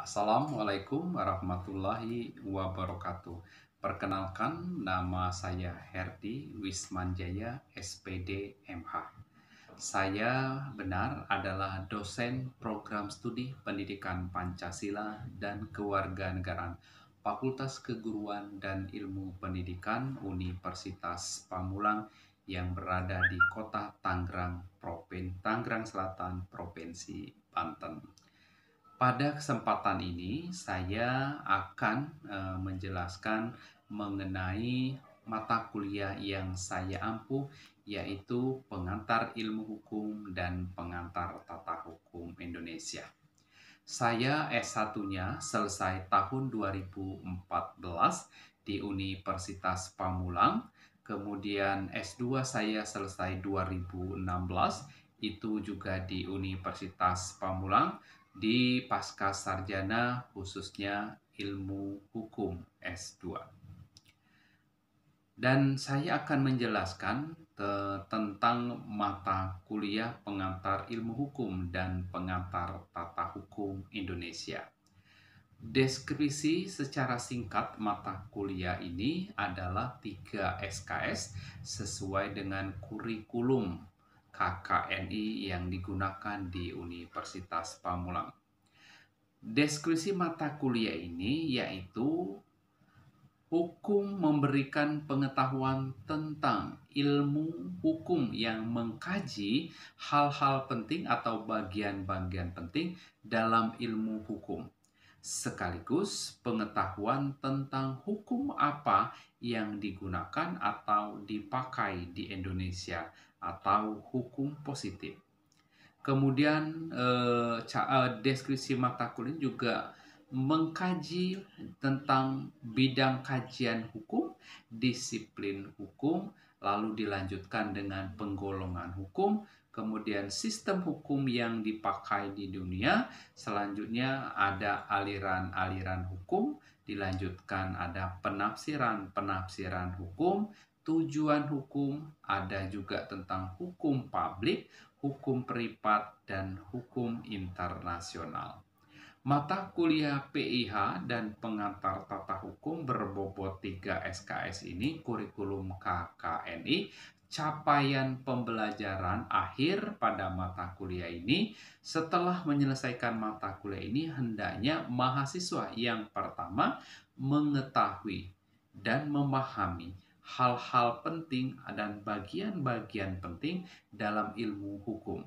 Assalamualaikum warahmatullahi wabarakatuh. Perkenalkan, nama saya Herdi Wismanjaya, SPD MH. Saya benar adalah dosen program studi pendidikan Pancasila dan Kewarganegaraan Fakultas Keguruan dan Ilmu Pendidikan Universitas Pamulang yang berada di Kota Tangerang, Tangerang Selatan, Provinsi Banten. Pada kesempatan ini saya akan menjelaskan mengenai mata kuliah yang saya ampuh, yaitu Pengantar Ilmu Hukum dan Pengantar Tata Hukum Indonesia. Saya S1-nya selesai tahun 2014 di Universitas Pamulang. Kemudian S2 saya selesai 2016, itu juga di Universitas Pamulang, di Pasca Sarjana khususnya Ilmu Hukum S2. Dan saya akan menjelaskan tentang mata kuliah Pengantar Ilmu Hukum dan Pengantar Tata Hukum Indonesia. Deskripsi secara singkat mata kuliah ini adalah 3 SKS sesuai dengan kurikulum KKNI yang digunakan di Universitas Pamulang. Deskripsi mata kuliah ini yaitu hukum memberikan pengetahuan tentang ilmu hukum yang mengkaji hal-hal penting atau bagian-bagian penting dalam ilmu hukum. Sekaligus pengetahuan tentang hukum apa yang digunakan atau dipakai di Indonesia atau hukum positif. Kemudian deskripsi mata kuliah juga mengkaji tentang bidang kajian hukum, disiplin hukum, lalu dilanjutkan dengan penggolongan hukum, kemudian sistem hukum yang dipakai di dunia, selanjutnya ada aliran-aliran hukum, dilanjutkan ada penafsiran hukum, tujuan hukum, ada juga tentang hukum publik, hukum privat, dan hukum internasional. Mata kuliah PIH dan Pengantar Tata Hukum berbobot 3 SKS ini kurikulum KKNI. Capaian pembelajaran akhir pada mata kuliah ini, setelah menyelesaikan mata kuliah ini, hendaknya mahasiswa yang pertama mengetahui dan memahami hal-hal penting dan bagian-bagian penting dalam ilmu hukum,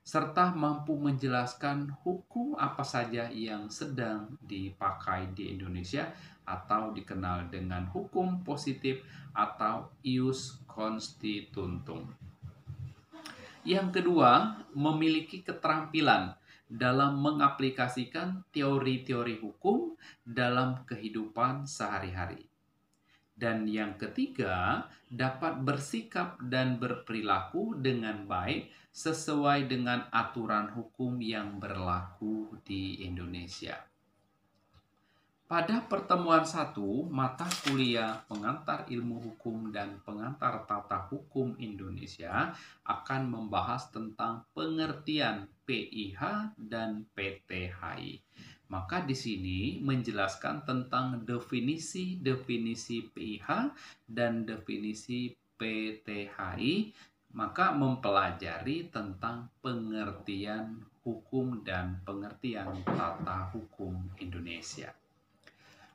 serta mampu menjelaskan hukum apa saja yang sedang dipakai di Indonesia atau dikenal dengan hukum positif atau ius constitutum. Yang kedua, memiliki keterampilan dalam mengaplikasikan teori-teori hukum dalam kehidupan sehari-hari. Dan yang ketiga, dapat bersikap dan berperilaku dengan baik sesuai dengan aturan hukum yang berlaku di Indonesia. Pada pertemuan 1, mata kuliah Pengantar Ilmu Hukum dan Pengantar Tata Hukum Indonesia akan membahas tentang pengertian PIH dan PTHI. Maka di sini menjelaskan tentang definisi PIH dan definisi PTHI, maka mempelajari tentang pengertian hukum dan pengertian tata hukum Indonesia.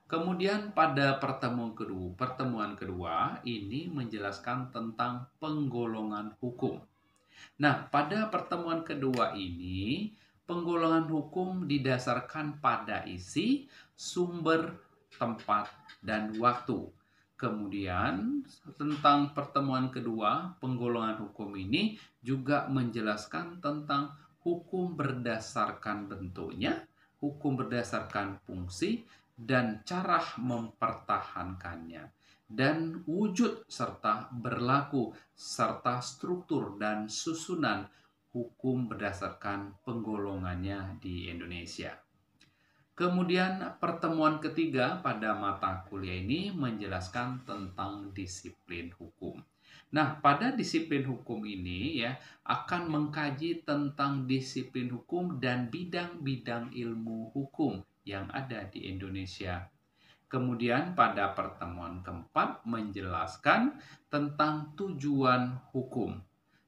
Kemudian pada pertemuan kedua ini menjelaskan tentang penggolongan hukum. Nah, pada pertemuan kedua ini penggolongan hukum didasarkan pada isi, sumber, tempat, dan waktu. Kemudian tentang pertemuan kedua, penggolongan hukum ini juga menjelaskan tentang hukum berdasarkan bentuknya, hukum berdasarkan fungsi, dan cara mempertahankannya, dan wujud serta berlaku, serta struktur dan susunan hukum berdasarkan penggolongannya di Indonesia. Kemudian pertemuan ketiga pada mata kuliah ini menjelaskan tentang disiplin hukum. Nah, pada disiplin hukum ini akan mengkaji tentang disiplin hukum dan bidang-bidang ilmu hukum yang ada di Indonesia. Kemudian pada pertemuan keempat menjelaskan tentang tujuan hukum.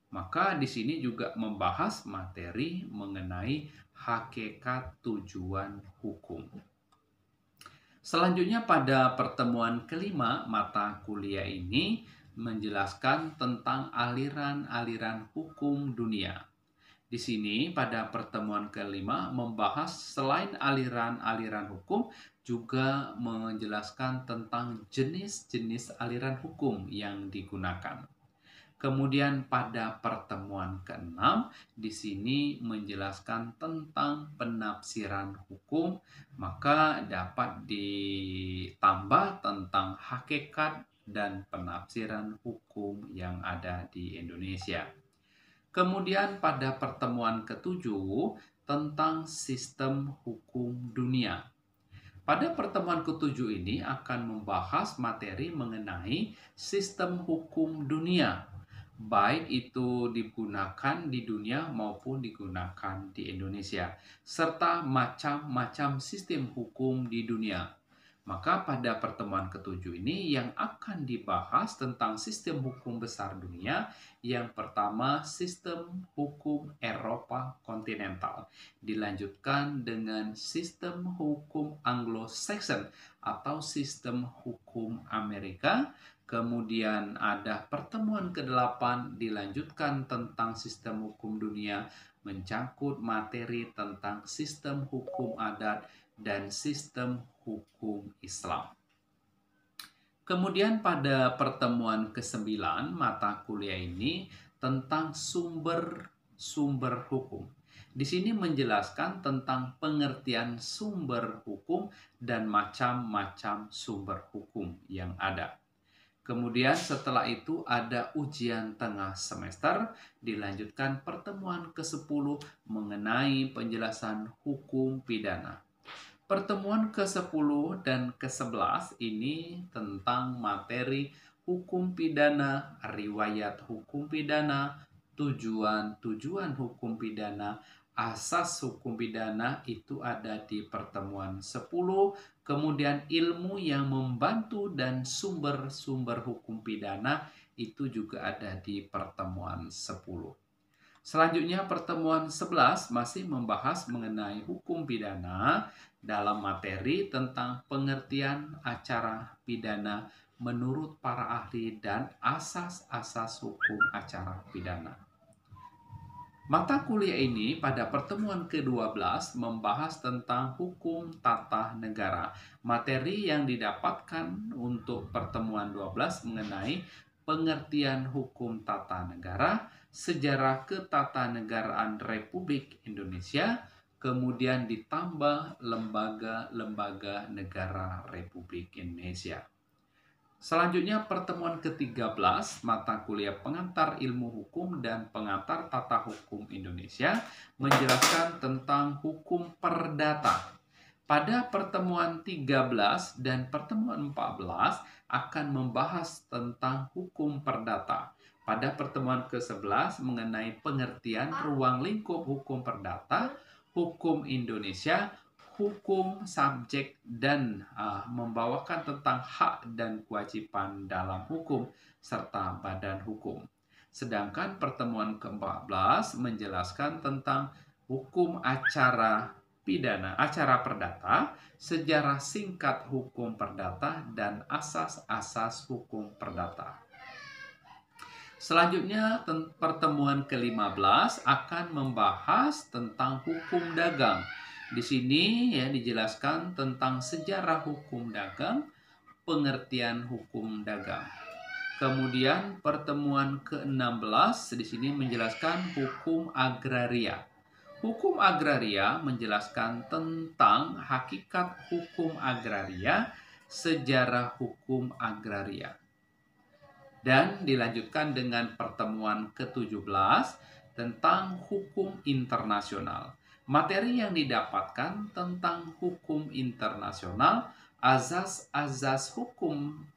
Maka di sini juga membahas materi mengenai hakikat tujuan hukum. Selanjutnya pada pertemuan kelima mata kuliah ini menjelaskan tentang aliran-aliran hukum dunia. Di sini pada pertemuan kelima membahas selain aliran-aliran hukum juga menjelaskan tentang jenis-jenis aliran hukum yang digunakan. Kemudian pada pertemuan keenam di sini menjelaskan tentang penafsiran hukum, maka dapat ditambah tentang hakikat dan penafsiran hukum yang ada di Indonesia. Kemudian pada pertemuan ketujuh tentang sistem hukum dunia. Pada pertemuan ketujuh ini akan membahas materi mengenai sistem hukum dunia, baik itu digunakan di dunia maupun digunakan di Indonesia, serta macam-macam sistem hukum di dunia. Maka pada pertemuan ketujuh ini yang akan dibahas tentang sistem hukum besar dunia, yang pertama sistem hukum Eropa kontinental, dilanjutkan dengan sistem hukum Anglo-Saxon atau sistem hukum Amerika. Kemudian ada pertemuan ke-8 dilanjutkan tentang sistem hukum dunia, mencangkut materi tentang sistem hukum adat dan sistem hukum Islam. Kemudian pada pertemuan ke-9 mata kuliah ini tentang sumber-sumber hukum. Di sini menjelaskan tentang pengertian sumber hukum dan macam-macam sumber hukum yang ada. Kemudian setelah itu ada ujian tengah semester, dilanjutkan pertemuan ke-10 mengenai penjelasan hukum pidana. Pertemuan ke-10 dan ke-11 ini tentang materi hukum pidana, riwayat hukum pidana, tujuan-tujuan hukum pidana, asas hukum pidana itu ada di pertemuan 10, kemudian ilmu yang membantu dan sumber-sumber hukum pidana itu juga ada di pertemuan 10. Selanjutnya pertemuan 11 masih membahas mengenai hukum pidana dalam materi tentang pengertian acara pidana menurut para ahli dan asas-asas hukum acara pidana. Mata kuliah ini pada pertemuan ke-12 membahas tentang hukum tata negara. Materi yang didapatkan untuk pertemuan 12 mengenai pengertian hukum tata negara, sejarah ketatanegaraan Republik Indonesia, kemudian ditambah lembaga-lembaga negara Republik Indonesia. Selanjutnya pertemuan ke-13 mata kuliah pengantar ilmu hukum dan pengantar tata hukum Indonesia menjelaskan tentang hukum perdata. Pada pertemuan 13 dan pertemuan 14 akan membahas tentang hukum perdata. Pada pertemuan ke-11 mengenai pengertian ruang lingkup hukum perdata, hukum Indonesia, hukum subjek dan membawakan tentang hak dan kewajiban dalam hukum serta badan hukum. Sedangkan pertemuan ke-14 menjelaskan tentang hukum acara pidana, acara perdata, sejarah singkat hukum perdata, dan asas-asas hukum perdata. Selanjutnya pertemuan ke-15 akan membahas tentang hukum dagang. Di sini ya dijelaskan tentang sejarah hukum dagang, pengertian hukum dagang. Kemudian pertemuan ke-16 di sini menjelaskan hukum agraria. Hukum agraria menjelaskan tentang hakikat hukum agraria, sejarah hukum agraria. Dan dilanjutkan dengan pertemuan ke-17 tentang hukum internasional. Materi yang didapatkan tentang hukum internasional, azas-azas hukum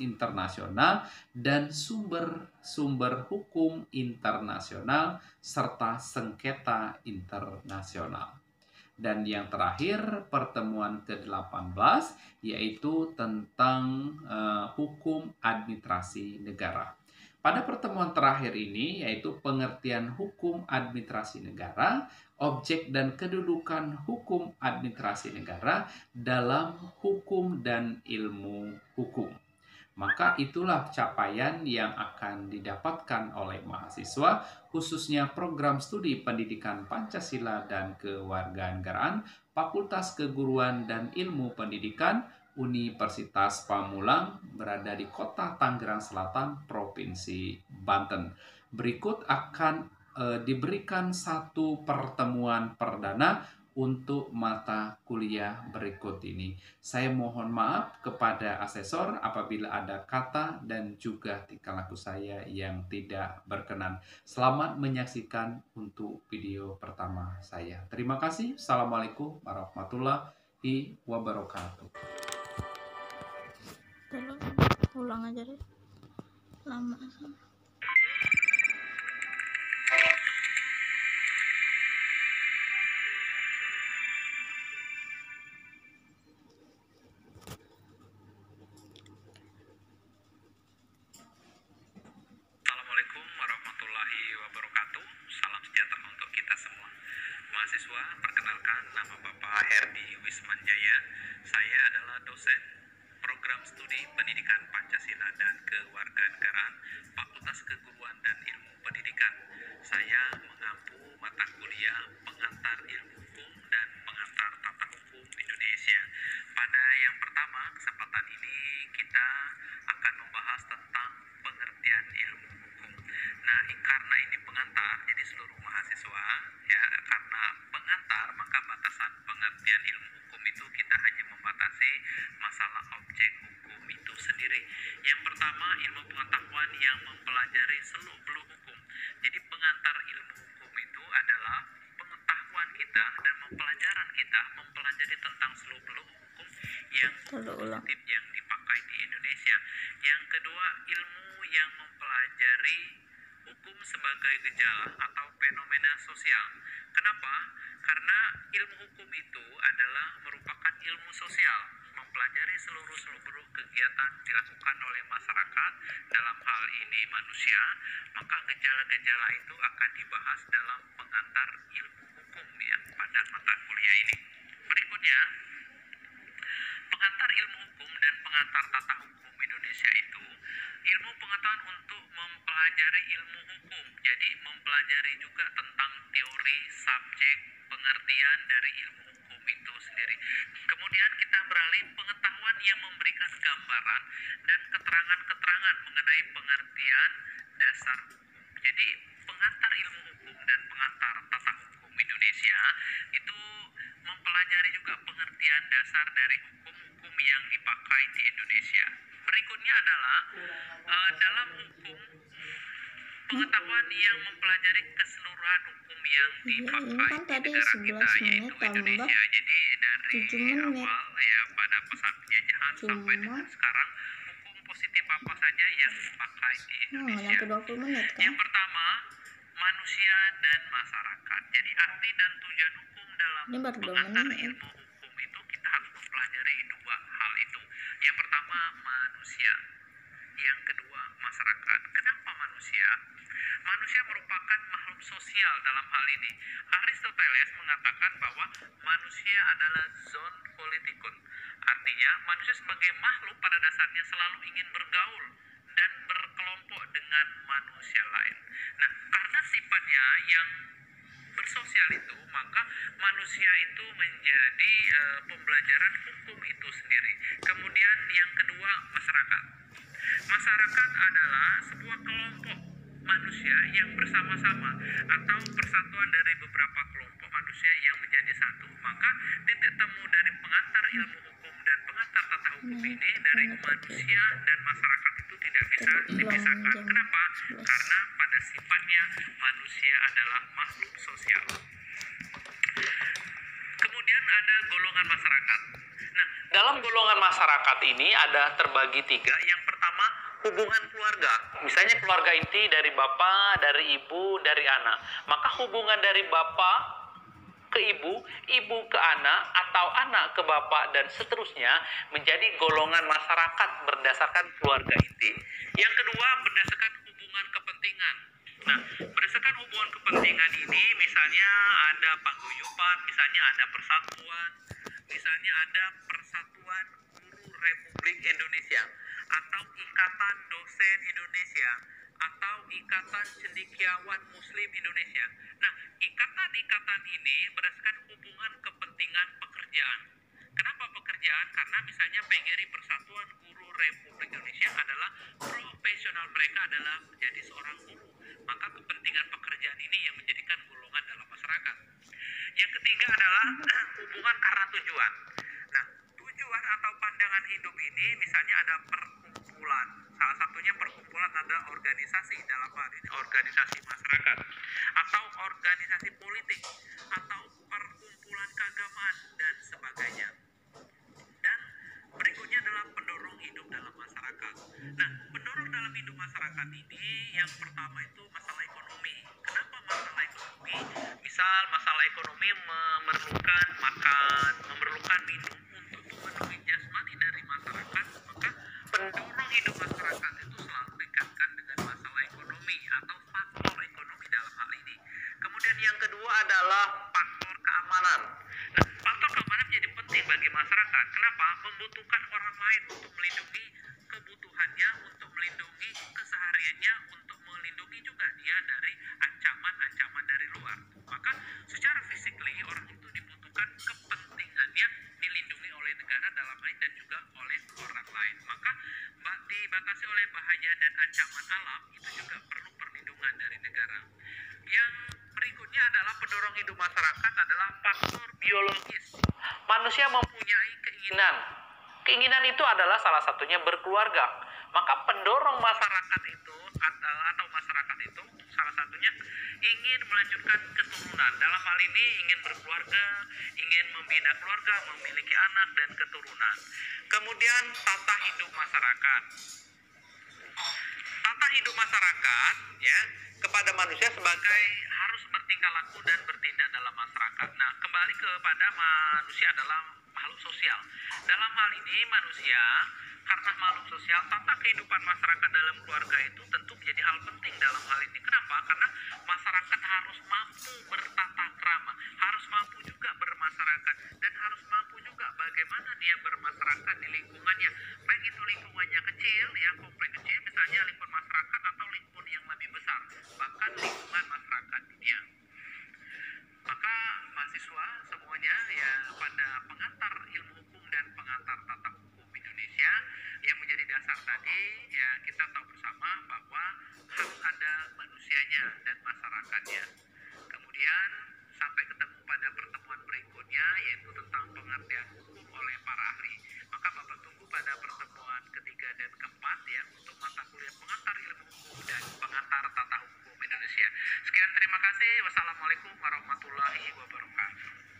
internasional, dan sumber-sumber hukum internasional, serta sengketa internasional. Dan yang terakhir, pertemuan ke-18 yaitu tentang hukum administrasi negara. Pada pertemuan terakhir ini yaitu pengertian hukum administrasi negara, objek dan kedudukan hukum administrasi negara dalam hukum dan ilmu hukum. Maka itulah capaian yang akan didapatkan oleh mahasiswa, khususnya program studi pendidikan Pancasila dan Kewarganegaraan, Fakultas Keguruan dan Ilmu Pendidikan, Universitas Pamulang, berada di Kota Tangerang Selatan, Provinsi Banten. Berikut akan diberikan satu pertemuan perdana untuk mata kuliah berikut ini. Saya mohon maaf kepada asesor apabila ada kata dan juga tingkah laku saya yang tidak berkenan. Selamat menyaksikan untuk video pertama saya. Terima kasih. Assalamualaikum warahmatullahi wabarakatuh. Terus ulang aja deh. Lama sama. Assalamualaikum warahmatullahi wabarakatuh. Salam sejahtera untuk kita semua. Mahasiswa, perkenalkan nama Bapak Herdi Wismanjaya. Saya adalah dosen program studi pendidikan Pancasila dan Kewarganegaraan, Fakultas Keguruan dan Ilmu Pendidikan. Saya mengampu mata kuliah pengantar ilmu hukum dan pengantar tata hukum Indonesia. Pada yang pertama, kesempatan ini kita akan membahas tentang pengertian ilmu hukum. Nah, karena ini pengantar, jadi seluruh mahasiswa ya, karena pengantar maka batasan pengertian ilmu hukum itu kita hanya membatasi masalah objek hukum itu sendiri. Yang pertama, ilmu pengetahuan yang mempelajari seluk-beluk hukum. Jadi pengantar ilmu hukum itu adalah pengetahuan kita dan pembelajaran kita mempelajari tentang seluk-beluk hukum yang positif yang dipakai di Indonesia. Yang kedua, ilmu yang mempelajari hukum sebagai gejala atau fenomena sosial. Kenapa? Karena ilmu hukum itu adalah merupakan ilmu sosial, mempelajari seluruh kegiatan dilakukan oleh masyarakat, dalam hal ini manusia, maka gejala-gejala itu akan dibahas dalam pengantar ilmu hukum ya, pada mata kuliah ini. Berikutnya, pengantar ilmu hukum dan pengantar tata hukum Indonesia itu ilmu pengetahuan untuk mempelajari ilmu hukum. Jadi mempelajari juga tentang teori, subjek, pengertian dari ilmu hukum itu sendiri. Kemudian kita beralih pengetahuan yang memberikan gambaran dan keterangan-keterangan mengenai pengertian dasar hukum. Jadi pengantar ilmu hukum dan pengantar tata hukum Indonesia itu mempelajari juga pengertian dasar dari hukum-hukum yang dipakai di Indonesia. Berikutnya adalah dalam hukum, pengetahuan yang mempelajari keseluruhan hukum yang dipakai di negara kita yaitu Indonesia. Jadi dari awal ya pada masa penjajahan sampai dengan sekarang, hukum positif apa saja yang dipakai di Indonesia. Yang pertama, manusia dan masyarakat. Jadi arti dan tujuan hukum dalam pengantar ilmu hukum itu kita harus mempelajari dua hal itu. Yang pertama, manusia. Yang kedua, masyarakat. Kenapa manusia? Manusia merupakan makhluk sosial dalam hal ini. Aristoteles mengatakan bahwa manusia adalah zoon politikon. Artinya, manusia sebagai makhluk pada dasarnya selalu ingin bergaul dan berkelompok dengan manusia lain. Nah, karena sifatnya yang bersosial itu, maka manusia itu menjadi pembelajaran hukum itu sendiri. Kemudian yang kedua, masyarakat. Masyarakat adalah sebuah kelompok manusia yang bersama-sama atau persatuan dari beberapa kelompok manusia yang menjadi satu. Maka titik temu dari pengantar ilmu hukum dan pengantar tata hukum ini dari manusia dan masyarakat itu tidak bisa dipisahkan. Kenapa? Karena pada sifatnya manusia adalah makhluk sosial. Kemudian ada golongan masyarakat. Nah, dalam golongan masyarakat ini ada terbagi tiga. Yang pertama, hubungan keluarga. Misalnya keluarga inti dari bapak, dari ibu, dari anak. Maka hubungan dari bapak ke ibu, ibu ke anak, atau anak ke bapak, dan seterusnya menjadi golongan masyarakat berdasarkan keluarga inti. Yang kedua, berdasarkan hubungan kepentingan. Nah, berdasarkan hubungan kepentingan ini, misalnya ada paguyuban, misalnya ada persatuan, misalnya ada Persatuan Guru Republik Indonesia, atau Ikatan Dosen Indonesia, atau Ikatan Cendekiawan Muslim Indonesia. Nah, ikatan-ikatan ini berdasarkan hubungan kepentingan pekerjaan. Kenapa pekerjaan? Karena misalnya PGRI, Persatuan Guru Republik Indonesia, adalah profesional mereka adalah menjadi seorang guru. Maka kepentingan pekerjaan ini yang menjadikan golongan dalam masyarakat. Yang ketiga adalah hubungan karena tujuan. Nah, tujuan atau pandangan hidup ini misalnya ada perkumpulan. Salah satunya perkumpulan ada organisasi, dalam hal ini organisasi masyarakat, atau organisasi politik, atau perkumpulan keagamaan, dan sebagainya. Dan berikutnya adalah pendorong hidup dalam masyarakat. Nah, pendorong dalam hidup masyarakat ini yang pertama itu masalah ekonomi. Kenapa masalah ekonomi? Misal masalah ekonomi memerlukan makan, memerlukan minum untuk memenuhi jasmani dari masyarakat, maka pendorong hidup masyarakat itu selalu dikaitkan dengan masalah ekonomi atau faktor ekonomi dalam hal ini. Kemudian yang kedua adalah faktor keamanan. Nah, faktor keamanan menjadi penting bagi masyarakat. Kenapa? Membutuhkan orang lain untuk melindungi kebutuhannya, untuk melindungi kesehariannya, untuk melindungi juga dia dari ancaman-ancaman dari luar. Maka secara physically orang itu dibutuhkan kepentingannya dilindungi oleh negara dalam hal ini dan juga oleh orang lain. Maka dibatasi oleh bahaya dan ancaman alam itu juga perlu perlindungan dari negara. Yang berikutnya adalah pendorong hidup masyarakat adalah faktor biologis. Manusia mempunyai keinginan. Keinginan itu adalah salah satunya berkeluarga. Maka pendorong masyarakat itu atau masyarakat itu salah satunya ingin melanjutkan keturunan. Dalam hal ini ingin berkeluarga, ingin membina keluarga, memiliki anak dan keturunan. Kemudian tata hidup masyarakat. Tata hidup masyarakat ya kepada manusia sebagai harus bertingkah laku dan bertindak dalam masyarakat. Nah, kembali kepada manusia adalah makhluk sosial. Dalam hal ini manusia karena makhluk sosial, tata kehidupan masyarakat dalam keluarga itu tentu menjadi hal penting dalam hal ini. Kenapa? Karena masyarakat harus mampu bertata krama, harus mampu juga bermasyarakat, dan harus mampu juga bagaimana dia bermasyarakat di lingkungannya. Baik itu lingkungannya kecil, ya komplek kecil, misalnya lingkungan masyarakat, atau lingkungan yang lebih besar, bahkan lingkungan masyarakat dunia. Maka mahasiswa semuanya ya pada pengantar ilmu hukum dan pengantar tata hukum Indonesia yang menjadi dasar tadi ya kita tahu bersama bahwa harus ada manusianya dan masyarakatnya. Kemudian sampai ketemu pada pertemuan berikutnya yaitu tentang pengertian hukum oleh para ahli. Maka Bapak tunggu pada pertemuan ketiga dan keempat ya untuk mata kuliah pengantar ilmu hukum dan pengantar tata hukum Indonesia. Sekian, terima kasih. Wassalamualaikum warahmatullahi wabarakatuh.